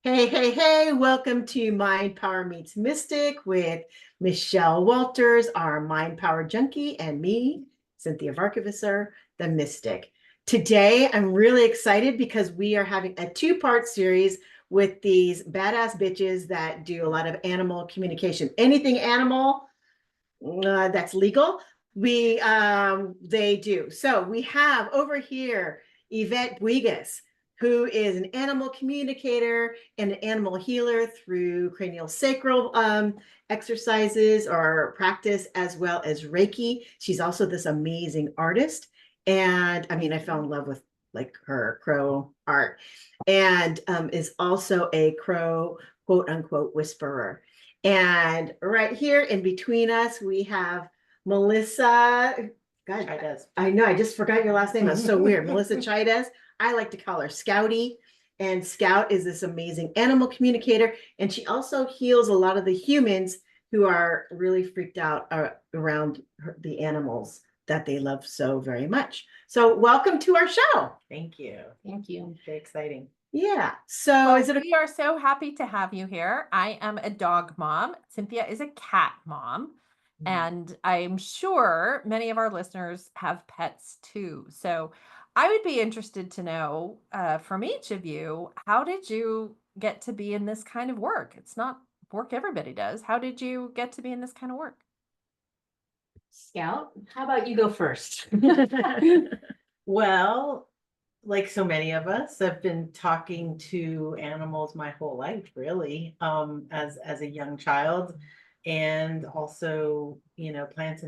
Hey, hey, hey, welcome to Mind Power Meets Mystic with Michelle Walters, our Mind Power Junkie, and me, Cynthia Varkevisser, the Mystic. Today, I'm really excited because we are having a two-part series with these badass bitches that do a lot of animal communication. Anything animal that's legal, they do. So we have over here Yvette Weegis, who is an animal communicator and an animal healer through cranial sacral exercises or practice, as well as Reiki. She's also this amazing artist. And I mean, I fell in love with like her crow art, and is also a crow quote unquote whisperer. And right here in between us, we have Melissa. God, Chaidez. I know, I just forgot your last name. That's so weird. Melissa Chaidez. I like to call her Scouty. And Scout is this amazing animal communicator. And she also heals a lot of the humans who are really freaked out around the animals that they love so very much. So welcome to our show. Thank you. Thank you. Very exciting. Yeah. So is it we are so happy to have you here. I am a dog mom. Cynthia is a cat mom. And I'm sure many of our listeners have pets too. So I would be interested to know from each of you, how did you get to be in this kind of work? It's not work everybody does. How did you get to be in this kind of work? Scout, how about you go first? Well, like so many of us, I've been talking to animals my whole life, really, as a young child, and also, plants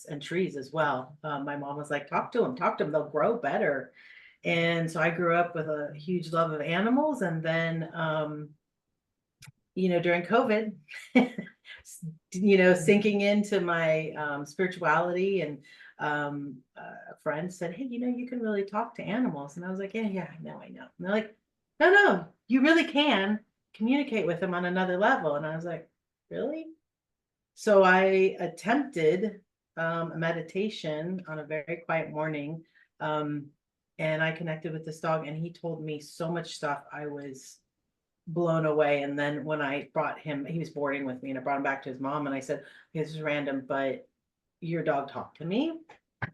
and trees as well. My mom was like, talk to them, they'll grow better. And so I grew up with a huge love of animals, and then during COVID, sinking into my spirituality, and a friend said, hey, you can really talk to animals. And I was like, yeah, I know. And they're like, no, you really can communicate with them on another level. And I was like, really? So I attempted a meditation on a very quiet morning. And I connected with this dog, and he told me so much stuff. I was blown away. And then when I brought him, he was boarding with me, and I brought him back to his mom, and I said, this is random, but your dog talked to me.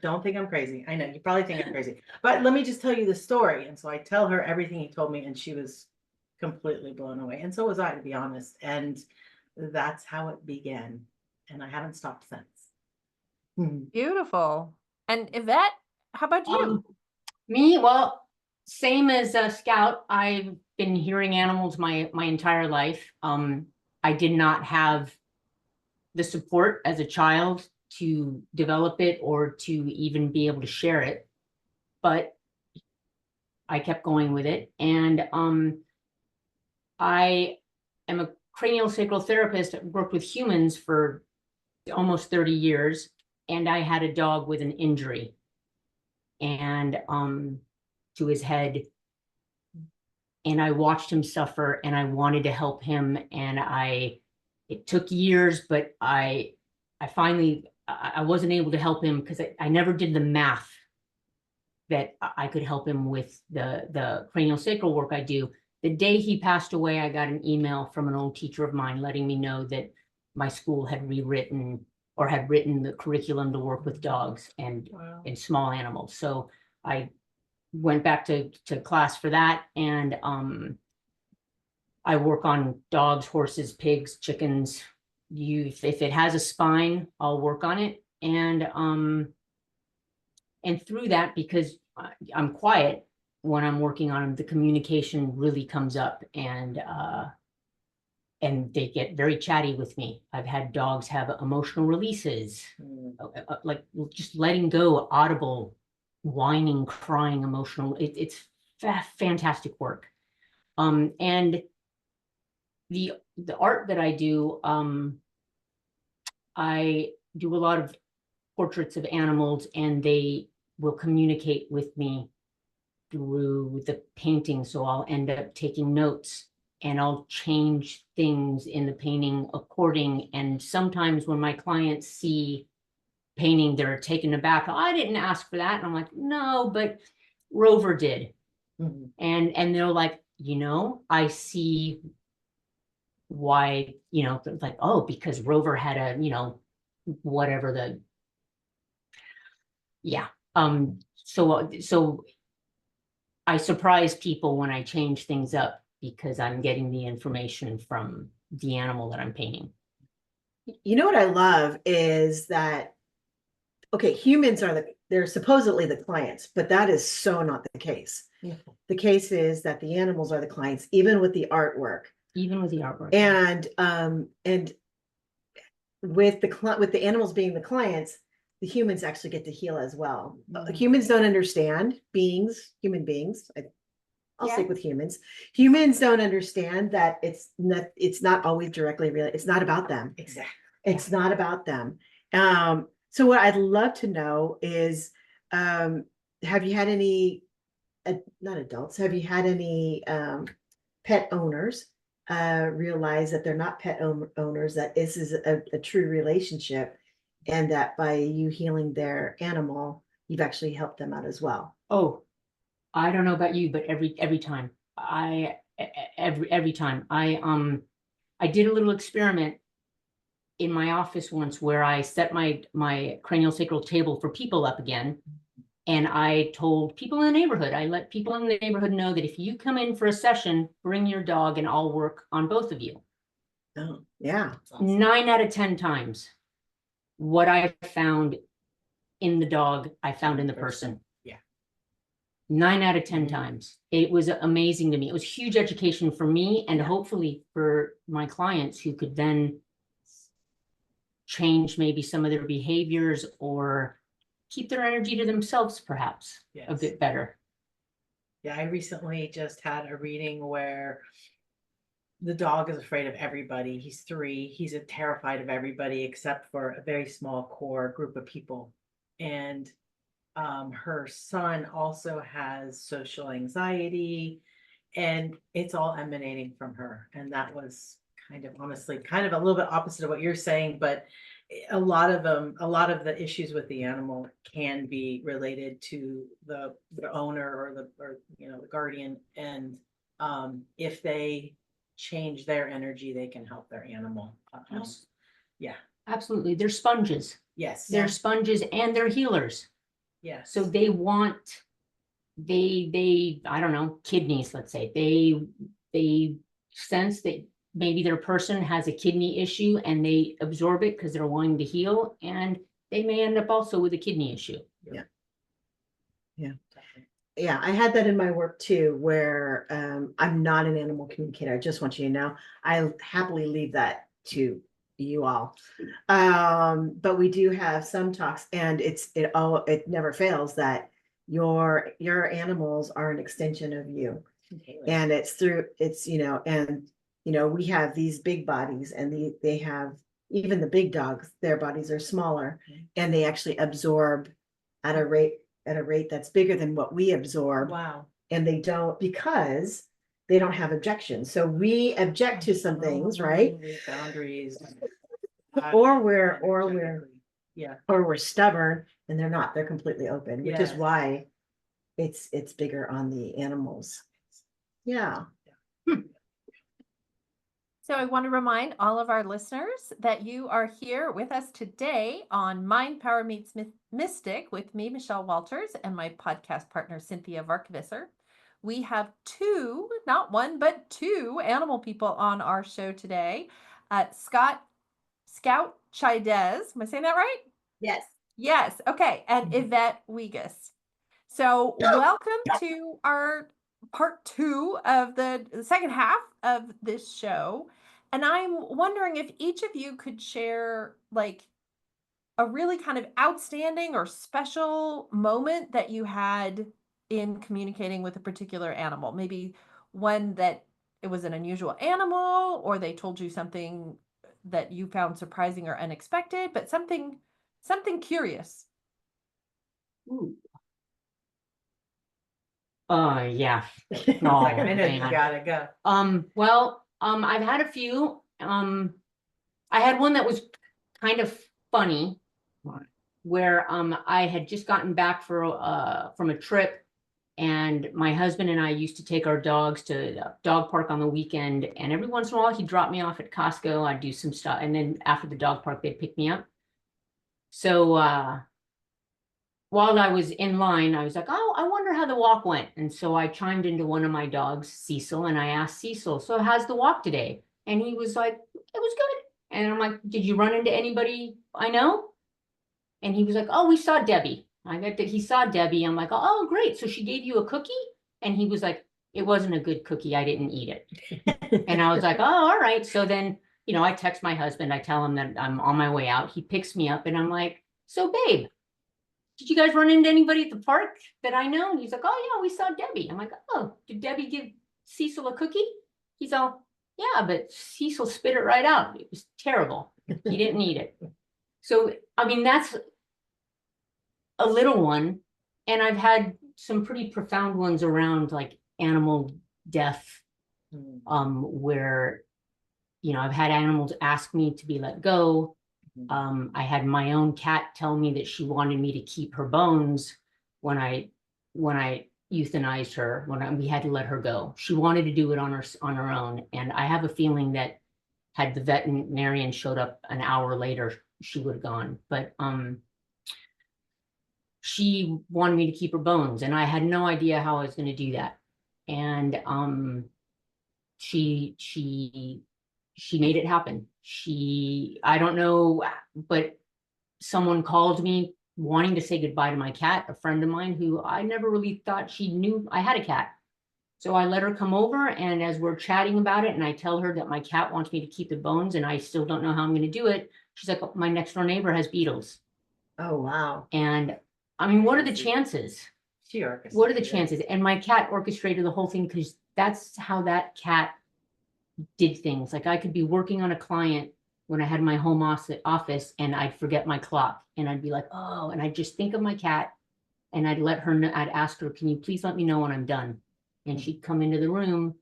Don't think I'm crazy. I know you probably think I'm crazy, but let me just tell you the story. And so I tell her everything he told me, and she was completely blown away. And so was I, to be honest. And that's how it began. And I haven't stopped since. Beautiful. And Yvette, how about you? Me, well, same as Scout. I've been hearing animals my entire life. I did not have the support as a child to develop it or to even be able to share it, but I kept going with it. And I am a cranial sacral therapist. I've worked with humans for almost 30 years, and I had a dog with an injury and to his head, and I watched him suffer, and I wanted to help him. And it took years, but I finally wasn't able to help him because I never did the math that I could help him with the cranial sacral work I do. The day he passed away, I got an email from an old teacher of mine letting me know that my school had rewritten or had written the curriculum to work with dogs and small animals. So I went back to class for that, and I work on dogs, horses, pigs, chickens. If it has a spine, I'll work on it. And through that, because I'm quiet when I'm working on them, the communication really comes up, and they get very chatty with me. I've had dogs have emotional releases, like just letting go, audible, whining, crying, emotional. It's fantastic work. And the art that I do a lot of portraits of animals, and they will communicate with me through the painting. So I'll end up taking notes, and I'll change things in the painting according. And sometimes when my clients see painting, they're taken aback. I didn't ask for that. And I'm like, no, but Rover did. And they're like, I see why, like, oh, because Rover had whatever yeah. So I surprise people when I change things up because I'm getting the information from the animal that I'm painting. You know what I love is that, okay, humans they're supposedly the clients, but that is so not the case. Yeah. The case is that the animals are the clients, even with the artwork. Even with the artwork. And with the animals being the clients, the humans actually get to heal as well. Humans don't understand human beings. I'll stick with humans. Humans don't understand that it's not always directly real. It's not about them. Exactly. It's not about them. So what I'd love to know is, have you had any, not adults, have you had any pet owners realize that they're not pet owners, that this is a true relationship, and that by you healing their animal, you've actually helped them out as well? Oh, I don't know about you, but every time every time I did a little experiment in my office once where I set my cranial sacral table for people up again. And I told people in the neighborhood, I let people in the neighborhood know that if you come in for a session, bring your dog and I'll work on both of you. Oh, yeah. Awesome. 9 out of 10 times, what I found in the dog, I found in the person. 9 out of 10 times. It was amazing to me. It was huge education for me and hopefully for my clients who could then change maybe some of their behaviors or keep their energy to themselves, perhaps a bit better. Yeah, I recently just had a reading where the dog is afraid of everybody. He's 3. He's terrified of everybody except for a very small core group of people. And her son also has social anxiety, and it's all emanating from her. And that was honestly kind of a little bit opposite of what you're saying, but a lot of the issues with the animal can be related to the owner or the guardian. And if they change their energy, they can help their animal. Yeah. Absolutely. They're sponges. Yes. They're sponges and they're healers. Yes. So they I don't know, kidneys, let's say. They sense that maybe their person has a kidney issue and they absorb it because they're wanting to heal, and they may end up also with a kidney issue. Yeah, I had that in my work too, where I'm not an animal communicator. I just want you to know, I happily leave that to you all. But we do have some talks, and it never fails that your animals are an extension of you. And we have these big bodies, and they have, even the big dogs, their bodies are smaller, and they actually absorb at a rate that's bigger than what we absorb. Wow. And they don't, because they don't have objections. So we object to some things, right? Boundaries. Or we're stubborn, and they're not. They're completely open, which is why it's bigger on the animals. Yeah. So I want to remind all of our listeners that you are here with us today on Mind Power Meets Mystic with me, Michelle Walters, and my podcast partner, Cynthia Varkvisser. We have 2, not 1, but 2 animal people on our show today. Scout Chaidez. Am I saying that right? Yes. Yes. Okay. And Yvette Weegis. So welcome to our part 2 of the second half of this show. And I'm wondering if each of you could share like a really kind of outstanding or special moment that you had in communicating with a particular animal. Maybe one that it was an unusual animal, or they told you something that you found surprising or unexpected, but something curious. Ooh. Yeah. Oh, I know you gotta go. I've had a few. I had one that was kind of funny, where I had just gotten back from a trip, And my husband and I used to take our dogs to the dog park on the weekend. And every once in a while, he'd drop me off at Costco. I'd do some stuff. And then after the dog park, they'd pick me up. So while I was in line, I was like, oh, I wonder how the walk went. And so I chimed into one of my dogs, Cecil, and I asked Cecil, so how's the walk today? And he was like, it was good. And I'm like, did you run into anybody I know? And he was like, oh, we saw Debbie. I got that he saw Debbie. I'm like, oh, great. So she gave you a cookie? And he was like, it wasn't a good cookie. I didn't eat it. And I was like, oh, all right. So then, I text my husband. I tell him that I'm on my way out. He picks me up and I'm like, so babe, did you guys run into anybody at the park that I know? And he's like, oh yeah, we saw Debbie. I'm like, oh, did Debbie give Cecil a cookie? He's all, yeah, but Cecil spit it right out. It was terrible. He didn't eat it. So, I mean, that's a little one. And I've had some pretty profound ones around like animal death, where, I've had animals ask me to be let go. I had my own cat tell me that she wanted me to keep her bones when I euthanized her, we had to let her go. She wanted to do it on her own. And I have a feeling that had the veterinarian showed up an hour later, she would have gone. But she wanted me to keep her bones, and I had no idea how I was going to do that. And she made it happen. I don't know, but someone called me wanting to say goodbye to my cat, a friend of mine who I never really thought she knew I had a cat. So I let her come over, and as we're chatting about it, and I tell her that my cat wants me to keep the bones and I still don't know how I'm going to do it, she's like, oh, my next door neighbor has beetles. Oh, wow. And I mean, what are the chances? She orchestrated. What are the chances? And my cat orchestrated the whole thing because that's how that cat did things. Like I could be working on a client when I had my home office and I'd forget my clock and I'd be like, oh, and I'd just think of my cat and I'd let her know, I'd ask her, can you please let me know when I'm done? And she'd come into the room,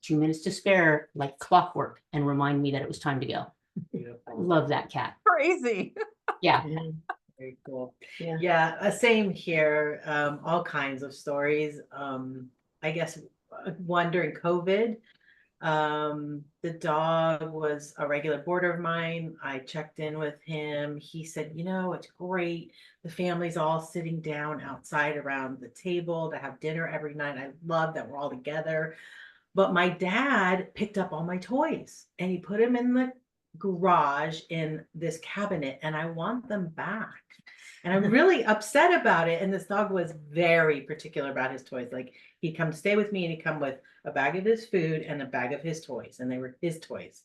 2 minutes to spare, like clockwork, and remind me that it was time to go. I love that cat. Crazy. Yeah. Very cool. Yeah. Yeah, same here. All kinds of stories. I guess one during COVID. The dog was a regular boarder of mine. I checked in with him. He said, it's great. The family's all sitting down outside around the table to have dinner every night. I love that we're all together. But my dad picked up all my toys and he put them in the garage in this cabinet, and I want them back. And I'm really upset about it. And this dog was very particular about his toys. Like he'd come stay with me and he'd come with a bag of his food and a bag of his toys, and they were his toys.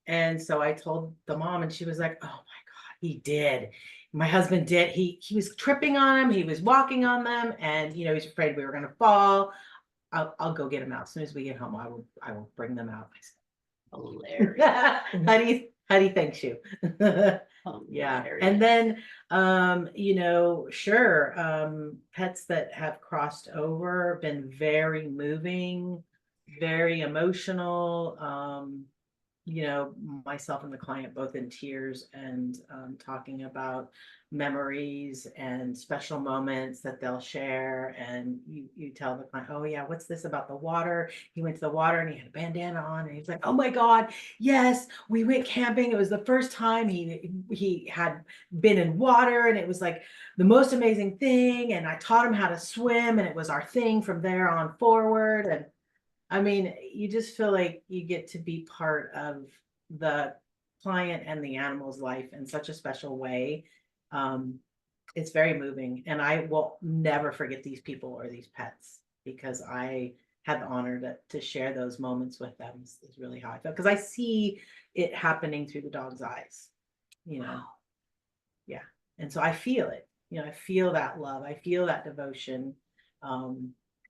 And so I told the mom, and she was like, oh my God, he did. My husband did. He was tripping on them. He was walking on them, and he was afraid we were going to fall. I'll go get him out. As soon as we get home, I will bring them out. I said, hilarious. How do you think you? Yeah. And then, sure. Pets that have crossed over, been very moving, very emotional. Myself and the client both in tears and talking about memories and special moments that they'll share. And you tell the client, oh yeah, what's this about the water? He went to the water and he had a bandana on, and he's like, oh my God, yes, we went camping. It was the first time he had been in water, and it was like the most amazing thing. And I taught him how to swim, and it was our thing from there on forward. And I mean, you just feel like you get to be part of the client and the animal's life in such a special way. It's very moving, and I will never forget these people or these pets, because I had the honor to share those moments with them. Is really how I felt, because I see it happening through the dog's eyes, Wow. Yeah. And so I feel it, I feel that love, I feel that devotion.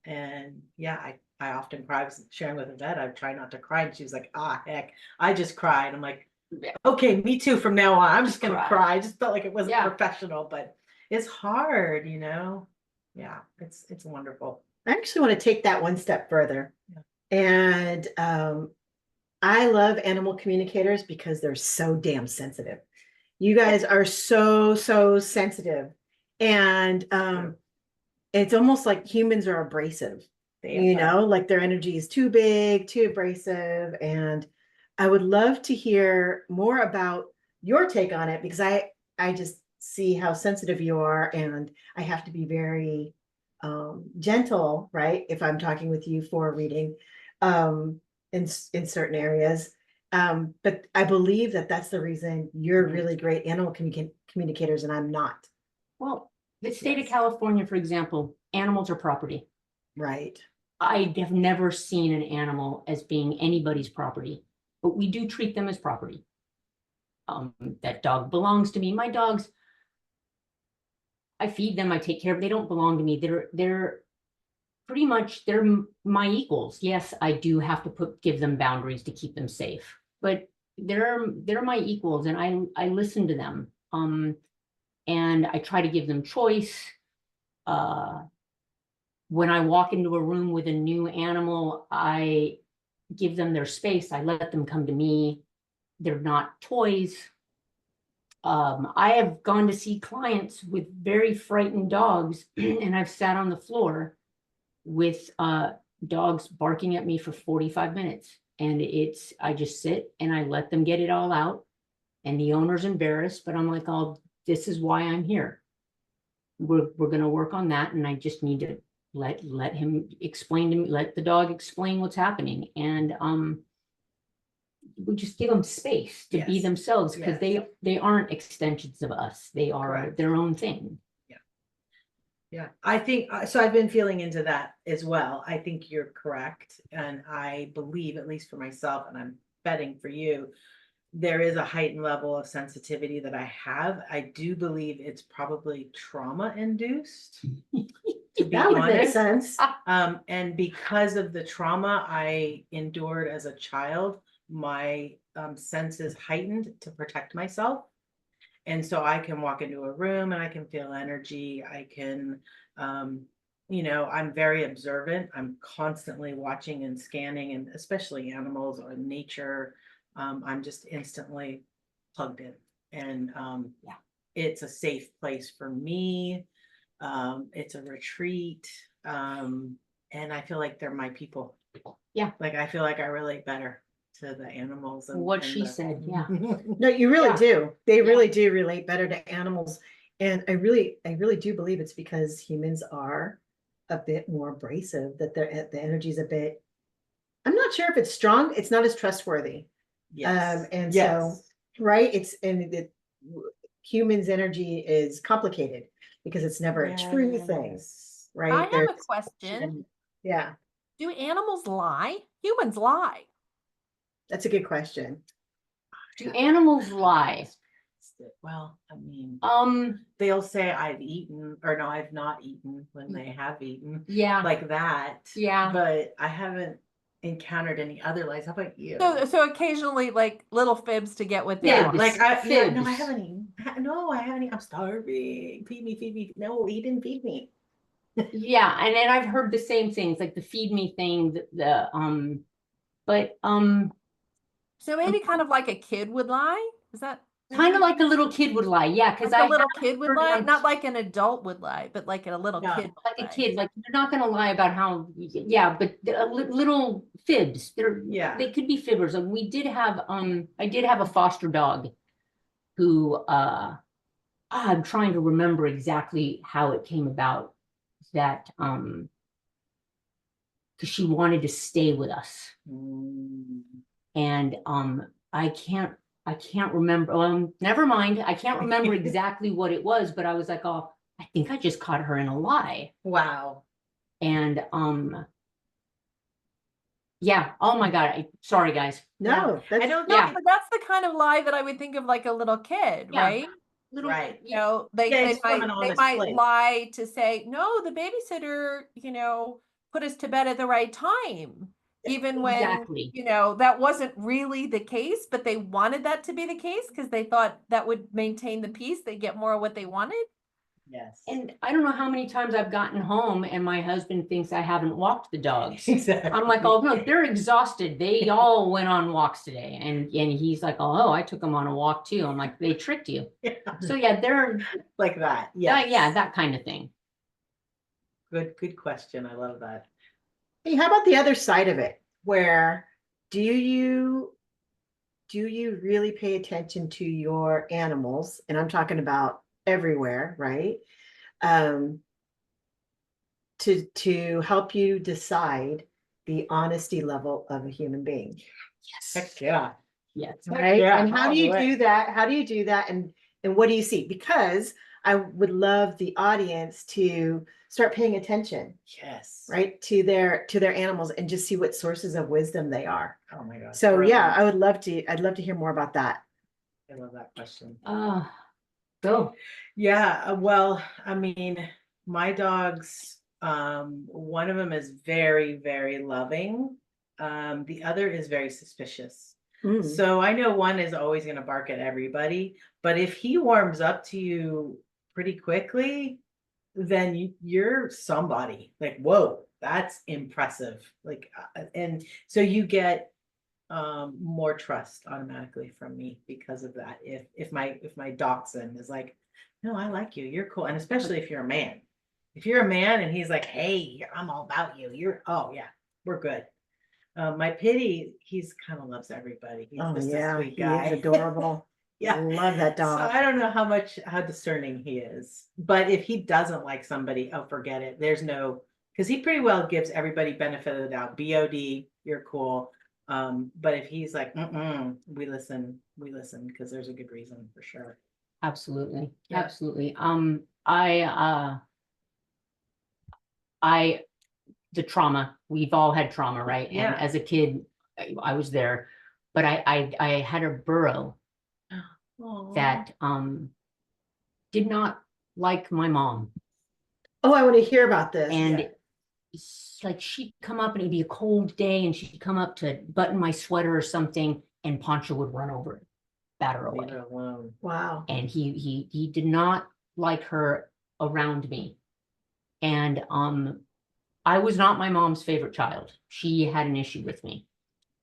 And yeah, I often cry. I was sharing with Yvette, I try not to cry, and she was like, heck, I just cried. I'm like, okay, me too from now on. I'm just gonna cry. I just felt like it wasn't professional, but it's hard, Yeah, it's wonderful. I actually want to take that one step further. Yeah. And I love animal communicators because they're so damn sensitive. You guys are so sensitive. And it's almost like humans are abrasive, They are. like their energy is too big, too abrasive. And I would love to hear more about your take on it, because I just see how sensitive you are, and I have to be very gentle, right? If I'm talking with you for a reading, in certain areas. But I believe that that's the reason you're Mhm. really great animal communicators and I'm not. Well, the state of Yes. California, for example, animals are property. Right. I have never seen an animal as being anybody's property, but we do treat them as property. That dog belongs to me. My dogs, I feed them, I take care of, they don't belong to me. They're pretty much, my equals. Yes, I do have to give them boundaries to keep them safe, but they're my equals, and I listen to them. And I try to give them choice. When I walk into a room with a new animal, I give them their space. I let them come to me. They're not toys. I have gone to see clients with very frightened dogs, and I've sat on the floor with dogs barking at me for 45 minutes. And I just sit and I let them get it all out. And the owner's embarrassed, but I'm like, oh, this is why I'm here. We're going to work on that. And I just need to let him explain to me, let the dog explain what's happening. And we just give them space to be Yes. themselves, because Yes. they aren't extensions of us. They are Correct. their own thing. Yeah, I think so. I've been feeling into that as well. I think you're correct. And I believe, at least for myself, and I'm betting for you, there is a heightened level of sensitivity that I have. I do believe it's probably trauma induced, to be That would make honest. sense. And because of the trauma I endured as a child, my senses heightened to protect myself. And so I can walk into a room and I can feel energy. I can, I'm very observant. I'm constantly watching and scanning, and especially animals or nature. I'm just instantly plugged in. And Yeah. it's a safe place for me. It's a retreat. And I feel like they're my people. Yeah. Like I feel like I relate better to the animals. What she said, yeah. No, you really Yeah. do. They Yeah. really do relate better to animals. And I really do believe it's because humans are a bit more abrasive, that the energy is a bit, I'm not sure if it's strong, it's not as trustworthy. Yes. And Yes. so, right, humans' energy is complicated because it's never a true thing, Yes. right? I have a There's- question. Yeah, Do animals lie? Humans lie. that's a good question. Do animals lie? Well, I mean, Um, they'll say I've eaten, or no, I've not eaten when they have eaten, yeah, like that. yeah. But I haven't encountered any other lies. How about you? So occasionally, like little fibs to get what they Yeah, want. No, I fibs. haven't eaten. No, I haven't eaten. I'm starving. Feed me, feed me. No, he didn't feed me. Yeah, and then I've heard the same things, like the feed me thing, but So maybe kind of like a kid would lie. Is that kind of like a little kid would lie. Yeah, because like I a little kid would heard it lie? on- Not like an adult would lie, but like a little No, kid. like would a lie. kid, like they're not going to lie about how, yeah, but little fibs. Yeah. They could be fibbers. And I did have a foster dog who, I'm trying to remember exactly how it came about, that, because she wanted to stay with us. Mm. And I can't remember. Never mind. I can't remember exactly what it was, but I was like, oh, I think I just caught her in a lie. Wow. And yeah. Oh my God. Sorry, guys. No, I that's don't No, Yeah. but that's the kind of lie that I would think of like a little kid, Yeah. right? Little, Right. You know, Yeah, it's from an they honest might place. lie to say, no, the babysitter, put us to bed at the right time. Even when, Exactly. that wasn't really the case, but they wanted that to be the case because they thought that would maintain the peace. They get more of what they wanted. Yes. And I don't know how many times I've gotten home and my husband thinks I haven't walked the dogs. Exactly. I'm like, oh no, they're exhausted. They all went on walks today. And he's like, oh, I took them on a walk too. I'm like, they tricked you. Yeah. So yeah, they're Like that. Yes. yeah, that kind of thing. Good question. I love that. Hey, how about the other side of it? Where do you really pay attention to your animals? And I'm talking about everywhere, right? Um, to help you decide the honesty level of a human being. Heck yeah. Yes. Right. Yeah, And how I'll do you do it. do that? How do you do that? And what do you see? Because I would love the audience to start paying attention, Yes. right, to their animals and just see what sources of wisdom they are. Oh my God. So yeah, brilliant. I'd love to hear more about that. I love that question. Go. Yeah, well, I mean, my dogs, one of them is very, very loving. The other is very suspicious. Mm. So I know one is always going to bark at everybody, but if he warms up to you pretty quickly, then you're somebody. Like, whoa, that's impressive. Like, and so you get more trust automatically from me because of that. If my dachshund is like, no, I like you, you're cool, and especially if you're a man. If you're a man and he's like, hey, I'm all about you, you're, oh yeah, we're good. My pity, he's kind of loves everybody. He's Oh just a yeah, sweet he guy. is adorable. Yeah. Love that So dog. I don't know how discerning he is. But if he doesn't like somebody, oh, forget it. There's no, because he pretty well gives everybody benefit of the doubt. BOD, you're cool. But if he's like, we listen because there's a good reason for sure. Absolutely. Yeah. Absolutely. The trauma, we've all had trauma, right? Yeah. And as a kid, I was there, but I had a burrow Aw. that did not like my mom. Oh, I want to hear about this. And Yeah. it's like she'd come up and it'd be a cold day and she'd come up to button my sweater or something and Poncho would run over it, bat her away. Leave it alone. Wow. And he did not like her around me. And I was not my mom's favorite child. She had an issue with me.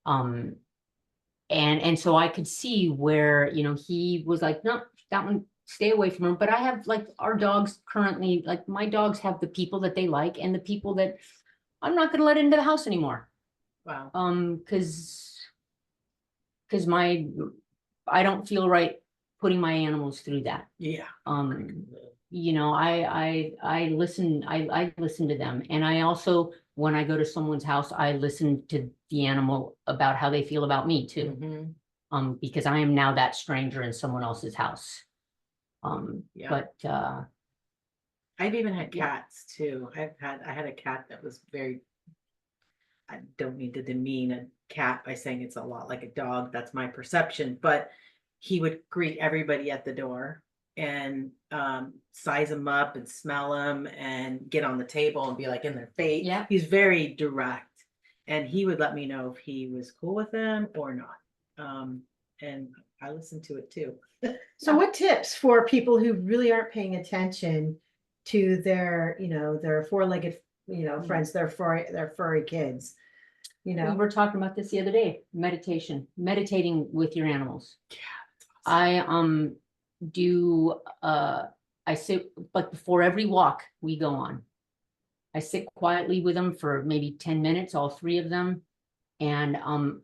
And so I could see where, you know, he was like, no, that one, stay away from her. But I have like our dogs currently, like my dogs have the people that they like and the people that I'm not going to let into the house anymore. Wow. Because I don't feel right putting my animals through that. Yeah. You know, I listen, I listen to them. And I also, when I go to someone's house, I listen to the animal about how they feel about me too. Because I am now that stranger in someone else's house. Yeah. But I've even had Yeah. cats too. I had a cat that was very, I don't mean to demean a cat by saying it's a lot like a dog. That's my perception, but he would greet everybody at the door and size them up and smell them and get on the table and be like in their face. Yeah. He's very direct, and he would let me know if he was cool with them or not. And I listened to it too. So what tips for people who really aren't paying attention to their, you know, their four-legged, you know, friends, their furry kids, you we know? were talking about this the other day, meditating with your animals. Yeah, that's awesome. I sit, but before every walk we go on, I sit quietly with them for maybe 10 minutes, all three of them. And I'm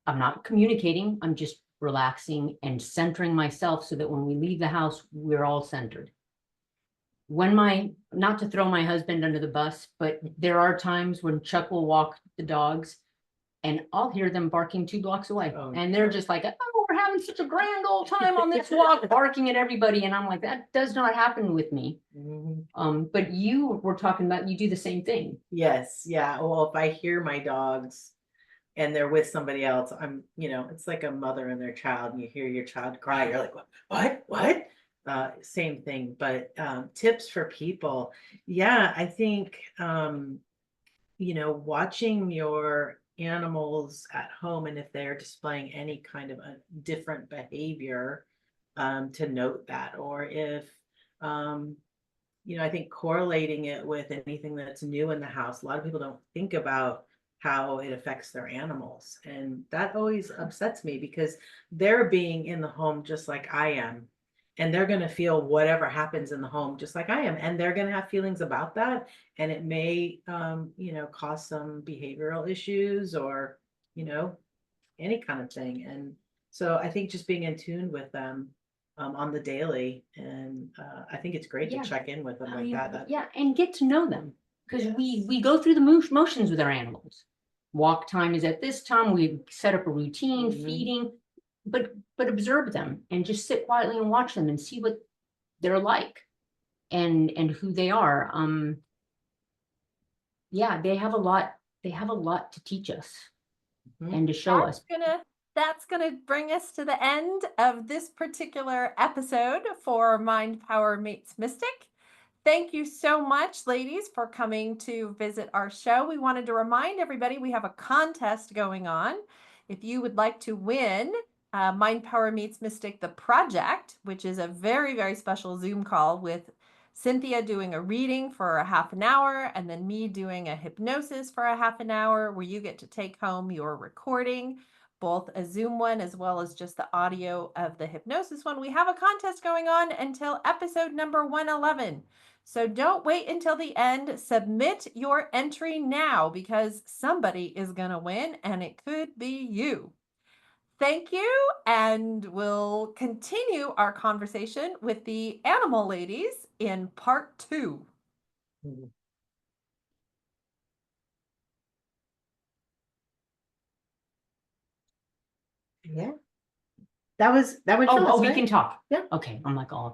not communicating, I'm just relaxing and centering myself so that when we leave the house, we're all centered. Not to throw my husband under the bus, but there are times when Chuck will walk the dogs and I'll hear them barking 2 blocks away. Oh, And they're just like, oh, we're having such a grand old time on this walk, barking at everybody. And I'm like, that does not happen with me. But you were talking about, you do the same thing. Yes, yeah. Well, if I hear my dogs and they're with somebody else, I'm, you know, it's like a mother and their child, and you hear your child cry, you're like, what? Same thing. But tips for people. Yeah, I think you know, watching your animals at home, and if they're displaying any kind of a different behavior, to note that, or if you know, I think correlating it with anything that's new in the house. A lot of people don't think about how it affects their animals. And that always upsets me because they're being in the home just like I am. and they're going to feel whatever happens in the home, just like I am. And they're going to have feelings about that. And it may, cause some behavioral issues or, any kind of thing. And so I think just being in tune with them on the daily. And I think it's great Yeah. to check in with them I like mean, that. yeah, and get to know them, because Yes. we go through the motions with our animals. Walk time is at this time, we set up a routine, Mhm. feeding, but observe them and just sit quietly and watch them and see what they're like and who they are. Yeah, they have a lot to teach us Mhm. and to show us. That's gonna bring us to the end of this particular episode for Mind Power Meets Mystic. Thank you so much, ladies, for coming to visit our show. We wanted to remind everybody we have a contest going on. If you would like to win Mind Power Meets Mystic, the project, which is a very, very special Zoom call with Cynthia doing a reading for a half an hour and then me doing a hypnosis for a half an hour, where you get to take home your recording, both a Zoom one as well as just the audio of the hypnosis one. We have a contest going on until episode number 111. So don't wait until the end. Submit your entry now, because somebody is going to win and it could be you. Thank you. And we'll continue our conversation with the animal ladies in part 2. Mhm. Yeah. That was Oh, yours, we right? can talk. Yeah. Okay, I'm like, oh.